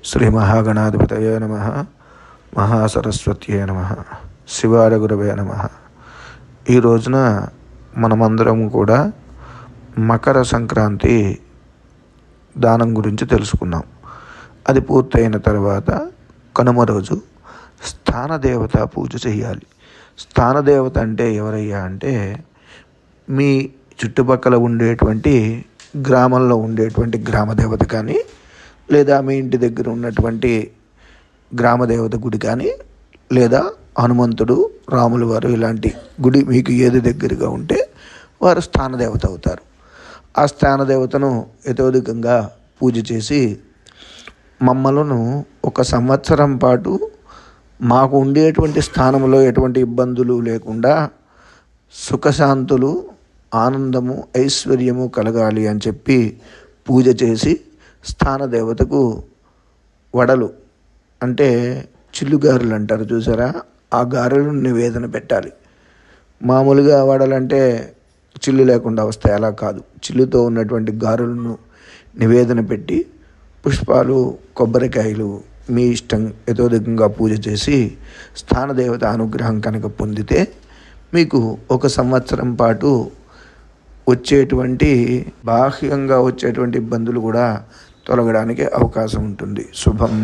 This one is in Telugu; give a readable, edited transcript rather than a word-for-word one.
శ్రీ మహాగణాధిపతయే నమః. మహాసరస్వత్యే నమః. శివాయ గురవే నమః. ఈ రోజున మనమందరం కూడా మకర సంక్రాంతి దానం గురించి తెలుసుకున్నాం. అది పూర్తయిన తర్వాత కనుమ రోజు స్థానదేవత పూజ చేయాలి. స్థానదేవత అంటే ఎవరయ్యా అంటే, మీ చుట్టుపక్కల ఉండేటువంటి గ్రామంలో ఉండేటువంటి గ్రామదేవత కానీ, లేదా మీ ఇంటి దగ్గర ఉన్నటువంటి గ్రామదేవత గుడి కానీ, లేదా హనుమంతుడు, రాముల వారు ఇలాంటి గుడి మీకు ఏది దగ్గరగా ఉంటే వారు స్థానదేవత అవుతారు. ఆ స్థానదేవతను యథోధికంగా పూజ చేసి మమ్మలను ఒక సంవత్సరం పాటు మాకు ఉండేటువంటి స్థానంలో ఎటువంటి ఇబ్బందులు లేకుండా సుఖశాంతులు, ఆనందము, ఐశ్వర్యము కలగాలి అని చెప్పి పూజ చేసి స్థానదేవతకు వడలు అంటే చిల్లుగారెలు అంటారు చూసారా, ఆ గారెలను నివేదన పెట్టాలి. మామూలుగా వడలంటే చిల్లు లేకుండా వస్తాయి, అలా కాదు. చిల్లుతో ఉన్నటువంటి గారెలను నివేదన పెట్టి పుష్పాలు, కొబ్బరికాయలు మీ ఇష్టం యథోధికంగా పూజ చేసి స్థానదేవత అనుగ్రహం కనుక పొందితే మీకు ఒక సంవత్సరం పాటు వచ్చేటువంటి బాహ్యంగా వచ్చేటువంటి ఇబ్బందులు కూడా తొలగడానికి అవకాశం ఉంటుంది. శుభం.